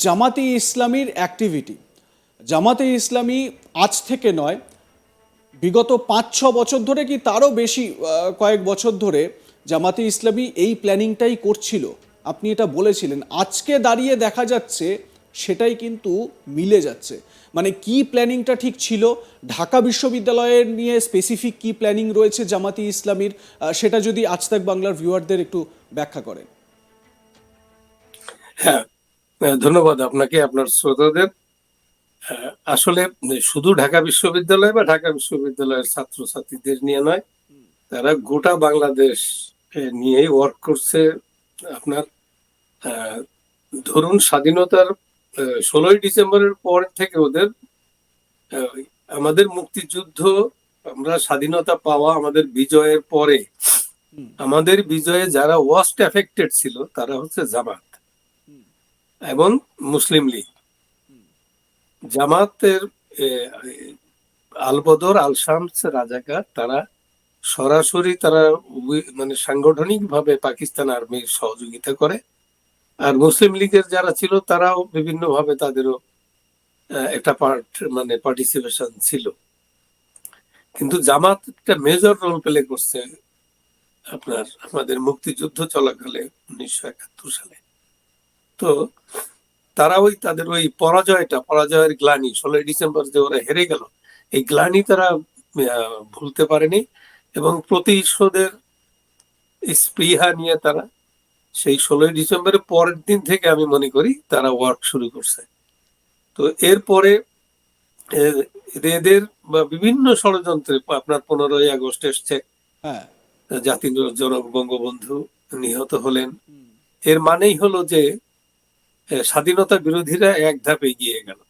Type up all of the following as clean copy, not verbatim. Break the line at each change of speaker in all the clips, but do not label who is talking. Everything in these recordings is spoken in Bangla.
জামাতে ইসলামীর অ্যাক্টিভিটি, জামাতে ইসলামী আজ থেকে নয়, বিগত 5-6 বছর ধরে কি তারও বেশি, কয়েক বছর ধরে জামাতে ইসলামী এই প্ল্যানিংটাই করছিল। আপনি এটা বলেছিলেন, আজকে দাঁড়িয়ে দেখা যাচ্ছে সেটাই কিন্তু মিলে যাচ্ছে। মানে কি প্ল্যানিংটা ঠিক ছিল, ঢাকা বিশ্ববিদ্যালয়ের নিয়ে স্পেসিফিক কি প্ল্যানিং রয়েছে জামাতে ইসলামীর, সেটা যদি আজ তাক বাংলার ভিউয়ারদের একটু ব্যাখ্যা করেন।
হ্যাঁ, ধন্যবাদ আপনাকে, আপনার শ্রোতাদের। আসলে শুধু ঢাকা বিশ্ববিদ্যালয় বা ঢাকা বিশ্ববিদ্যালয়ের ছাত্রছাত্রীদের নিয়ে নয়, তারা গোটা বাংলাদেশ নিয়েই ওয়ার্ক করছে। আপনার ধরুন স্বাধীনতার 16ই ডিসেম্বরের পর থেকে ওদের আমাদের মুক্তিযুদ্ধ, আমরা স্বাধীনতা পাওয়া, আমাদের বিজয়ের পরে আমাদের বিজয়ে যারা ওয়াস্ট এফেক্টেড ছিল তারা হচ্ছে জামাত এবং মুসলিম লীগ। জামাতের আলবদর, আল শামস, রাজাকার, তারা সরাসরি তারা মানে সাংগঠনিক ভাবে পাকিস্তান আর্মির সহযোগিতা করে। আর মুসলিম লীগের যারা ছিল তারাও বিভিন্ন ভাবে তাদেরও একটা মানে পার্টিসিপেশন ছিল। কিন্তু জামাত একটা মেজর রোল প্লে করছে আপনার আমাদের মুক্তিযুদ্ধ চলাকালে 1971 সালে। তো তারা ওই তাদের ওই পরাজয়ের গ্লানি, 16ই ডিসেম্বর যে ওরা হেরে গেল, এই গ্লানি তারা ভুলতে পারেনি এবং প্রতিশোধের স্পৃহা নিয়ে তারা সেই 16ই ডিসেম্বরের পরের দিন থেকে আমি মনে করি তারা ওয়ার্ক শুরু করছে। তো এরপরে এদের বা বিভিন্ন ষড়যন্ত্রে আপনার 15ই আগস্ট এসছে,
হ্যাঁ,
জাতির জনক বঙ্গবন্ধু নিহত হলেন। এর মানেই হলো যে স্বাধীনতা বিরোধীরা এক ধাপ এগিয়ে গেল।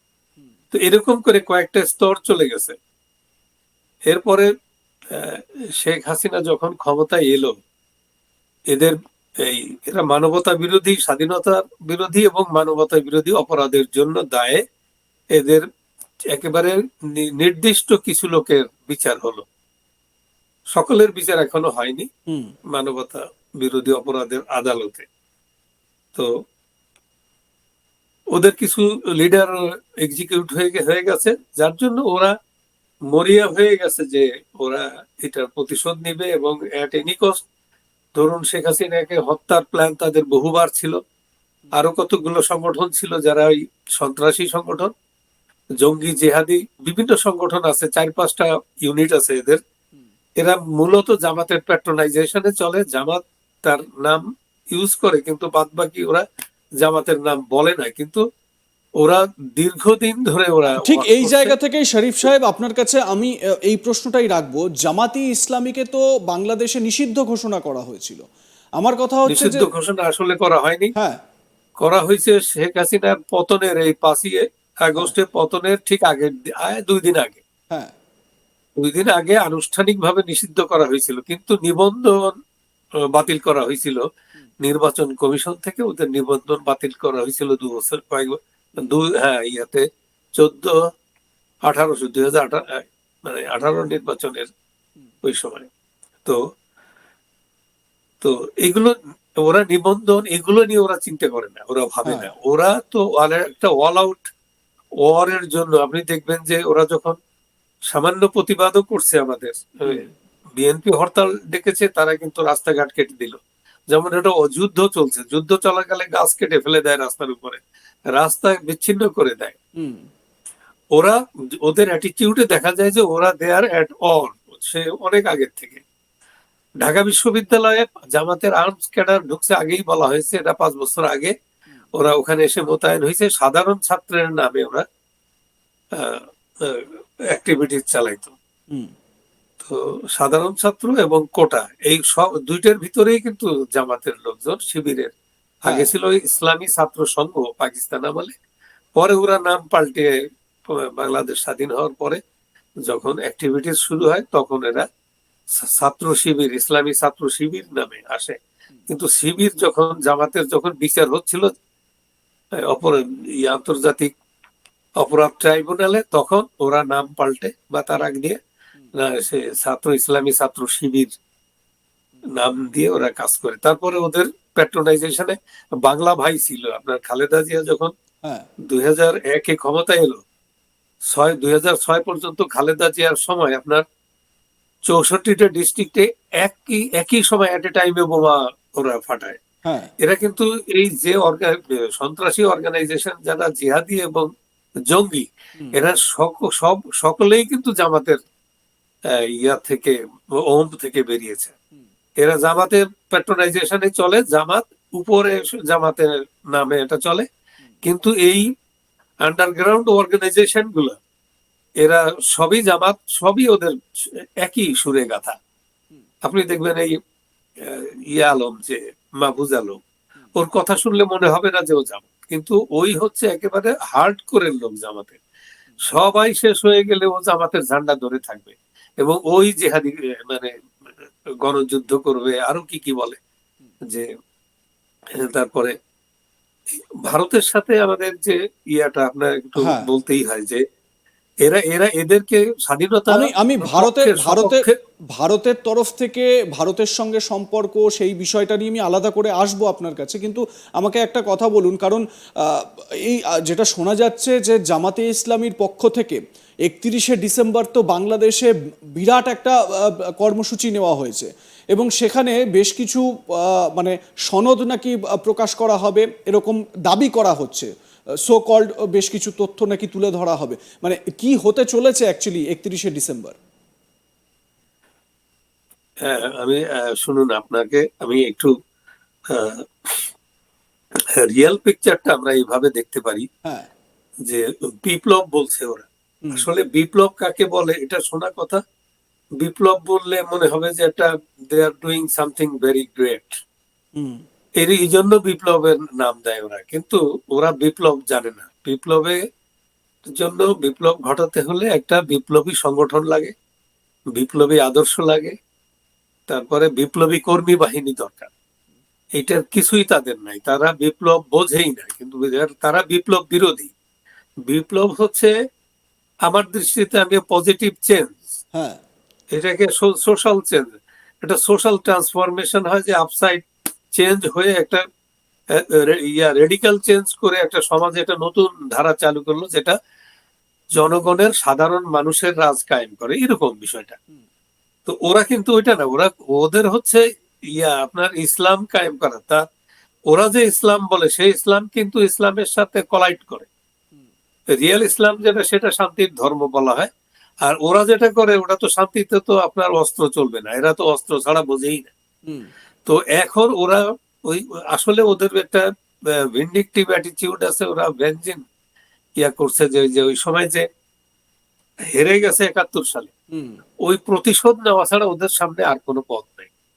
তো এরকম করে কয়েকটা স্তর চলে গেছে। এরপরে শেখ হাসিনা যখন ক্ষমতায় এলো, এদের এরা মানবতা বিরোধী, স্বাধীনতা বিরোধী এবং মানবতা বিরোধী অপরাধের জন্য দায়ে এদের একেবারে নির্দিষ্ট কিছু লোকের বিচার হলো। সকলের বিচার এখনো হয়নি মানবতা বিরোধী অপরাধের আদালতে। তো ওদের কিছু লিডার এক্সিকিউট হয়ে গেছে, যার জন্য ওরা মরিয়া হয়ে গেছে যে ওরা এটার প্রতিশোধ নিবে এবং এট এনি কস্ট। ধরুন শেখ হাসিনাকে হত্যার প্ল্যান তাদের বহুবার ছিল। আরো কতগুলো সংগঠন ছিল যারা ওই সন্ত্রাসী সংগঠন, জঙ্গি, জেহাদি বিভিন্ন সংগঠন আছে, 4-5টা ইউনিট আছে এদের। এরা মূলত জামাতের প্যাট্রোনাইজেশনে চলে, জামাত তার নাম ইউজ করে, কিন্তু বাদ বাকি ওরা জামাতের নাম বলে না। কিন্তু ওরা দীর্ঘদিন ধরে ওরা
ঠিক এই জায়গা থেকেই শরীফ সাহেব আপনার কাছে আমি এই প্রশ্নটাই রাখবো। জামাতি ইসলামীকে তো বাংলাদেশে নিষিদ্ধ ঘোষণা করা হয়েছিল, আমার কথা হচ্ছে যে
নিষিদ্ধ ঘোষণা আসলে করা হয়নি।
হ্যাঁ,
করা হয়েছে শেখ হাসিনার পতনের, এই 5ই আগস্টের পতনের ঠিক আগের 2 দিন আগে।
হ্যাঁ,
2 দিন আগে আনুষ্ঠানিকভাবে নিষিদ্ধ করা হয়েছিল, কিন্তু নিবন্ধন বাতিল করা হয়েছিল নির্বাচন কমিশন থেকে। ওদের নিবন্ধন বাতিল করা হয়েছিল 2 বছর, হ্যাঁ, ইয়াতে 2018 মানে 18 নির্বাচনের ওই সময়। তো তো এগুলো ওরা নিবন্ধন এগুলো নিয়ে ওরা চিন্তা করে না, ওরা ভাবে
হ্যাঁ,
না। ওরা তো একটা অল আউট ওয়ারের জন্য, আপনি দেখবেন যে ওরা যখন সামান্য প্রতিবাদও করছে, আমাদের বিএনপি হরতাল ডেকেছে, তারা কিন্তু রাস্তাঘাট কেটে দিল। যেমন এটা যুদ্ধ চলছে, যুদ্ধ চলাকালে গাছ কেটে ফেলে দেয় রাস্তার উপরে, রাস্তা বিচ্ছিন্ন করে দেয়। ওরা ওদের অ্যাটিটিউডে দেখা যায় যে ওরা দেয়ার এট অল, সে অনেক আগের থেকে। ঢাকা বিশ্ববিদ্যালয়ে জামাতের আর্মস ক্যাডার ঢুকছে, আগেই বলা হয়েছে, এটা 5 বছর আগে ওরা ওখানে এসে মোতায়েন হয়েছে। সাধারণ ছাত্রের নামে ওরা অ্যাক্টিভিটি চালাইতো। তো সাধারণ ছাত্র এবং কোটা, এই সব দুইটার ভিতরেই কিন্তু জামাতের লোকজন, শিবিরের। আগে ছিল ইসলামী ছাত্র সংঘ পাকিস্তান আমলে, পরে ওরা নাম পাল্টে বাংলাদেশ স্বাধীন হওয়ার পরে যখন অ্যাক্টিভিটিস শুরু হয় তখন এরা ছাত্র শিবির, ইসলামী ছাত্র শিবির নামে আসে। কিন্তু শিবির যখন জামাতের যখন বিচার হচ্ছিল আন্তর্জাতিক অপরাধ ট্রাইব্যুনালে, তখন ওরা নাম পাল্টে বা তার আগ দিয়ে সে ইসলামী ছাত্র শিবির নাম দিয়ে ওরা কাজ করে। তারপরে ওদের প্যাট্রোনাইজেশনে বাংলা ভাই ছিল, আপনার খালেদা জিয়া যখন
হ্যাঁ
2001-এ ক্ষমতায় এলো, 2006 পর্যন্ত খালেদা জিয়ার সময় আপনার 64টা ডিস্ট্রিক্টে একই একই সময় এট এ টাইমে বোমা ওরা ফাটায়।
হ্যাঁ
এরা কিন্তু এই যে সন্ত্রাসী অর্গানাইজেশন যারা জিহাদি এবং জঙ্গি,
হুম,
এরা সকলেই কিন্তু জামাতের ইয়া থেকে, ওম থেকে বেরিয়েছে।
হুম,
এরা জামাতের প্যাট্রোনাইজেশনে চলে, জামাত উপরে জামাতের নামে এটা চলে, কিন্তু এই আন্ডারগ্রাউন্ড অর্গানাইজেশন গুলো এরা সবই জামাত, সবই ওদের একই সুরে গাথা।
হুম,
আপনি দেখবেন এই ইয়া আলম, যে মাহফুজ আলম, ওর কথা শুনলে মনে হবে না যে ও জামাত, কিন্তু ওই হচ্ছে একেবারে হার্ড করে লোক জামাতের। সবাই শেষ হয়ে গেলে ও জামাতের ঝান্ডা ধরে থাকবে এবং ওই জেহাদি মানে গণযুদ্ধ করবে, আরো কি কি বলে যে তারপরে ভারতের সাথে আমাদের যে ইয়াটা আপনার একটু
হ্যাঁ।
বলতেই হয় যে এরা এরা এদেরকে স্বাধীনতা
আমি আমি ভারতের
পক্ষে
ভারতের
সপক্ষে।
ভারতের তরফ থেকে ভারতের সঙ্গে সম্পর্ক সেই বিষয়টা নিয়ে আমি আলাদা করে আসবো আপনার কাছে, কিন্তু আমাকে একটা কথা বলুন, কারণ এই যেটা শোনা যাচ্ছে যে জামাতে ইসলামীর পক্ষ থেকে 31শে ডিসেম্বর তো বাংলাদেশে বিরাট একটা কর্মসূচি নেওয়া হয়েছে এবং সেখানে বেশ কিছু মানে সনদ নাকি প্রকাশ করা হবে এরকম দাবি করা হচ্ছে। সো কল্ড বেশ কিছু তথ্য নাকি তুলে ধরা হবে। মানে কি হতে চলেছে অ্যাকচুয়ালি 31শে ডিসেম্বর?
হ্যাঁ, আমি শুনুন, আপনাকে আমি একটু রিয়েল পিকচারটা আমরা এইভাবে দেখতে পারি
হ্যাঁ।
যে বিপ্লব বলছে ওরা,
হুম,
আসলে বিপ্লব কাকে বলে এটা শোনা কথা। বিপ্লব বললে মনে হবে যে একটা they are doing something very great,
hmm,
এই জন্য বিপ্লবের নাম দেয় ওরা, কিন্তু ওরা বিপ্লব জানে না। বিপ্লবের জন্য, বিপ্লব ঘটাতে হলে একটা বিপ্লবী সংগঠন লাগে, বিপ্লবী আদর্শ লাগে, তারপরে বিপ্লবী কর্মী বাহিনী দরকার। এটার কিছুই তাদের নাই, তারা বিপ্লব বোঝেই না, কিন্তু তারা বিপ্লব বিরোধী। বিপ্লব হচ্ছে আমার দৃষ্টিতে আমি পজিটিভ চেঞ্জ,
হ্যাঁ,
এটাকে সোশ্যাল চেঞ্জ, এটা সোশ্যাল ট্রান্সফরমেশন হয় যে আপসাইড চেঞ্জ হয়ে একটা রেডিক্যাল চেঞ্জ করে একটা সমাজে একটা নতুন ধারা চালু করলো, যেটা জনগণের সাধারণ মানুষের রাজ কায়েম করে, এরকম বিষয়টা। তো ওরা কিন্তু ওইটা না, ওরা ওদের হচ্ছে আপনার ইসলাম কায়েম করা। তা ওরা যে ইসলাম বলে সেই ইসলাম কিন্তু ইসলামের সাথে কলাইড করে। রিয়েল ইসলাম যেটা, সেটা শান্তির ধর্ম বলা হয়। আর ওরা যেটা করে ওটা তো শান্তিতে, তো আপনার অস্ত্র চলবে না, এরা তো অস্ত্র ছাড়া বোঝেই না।
হুম,
তো এখন ওরা ওই আসলে ওদের একটা ভিন্ডিকটিভ অ্যাটিটিউড আছে, ওরা ভেনজিন করছে যে যে ওই সময় যে হেরে গেছে 71 সালে,
হুম,
ওই প্রতিশোধ নেওয়া ছাড়া ওদের সামনে আর কোনো পথ নেই।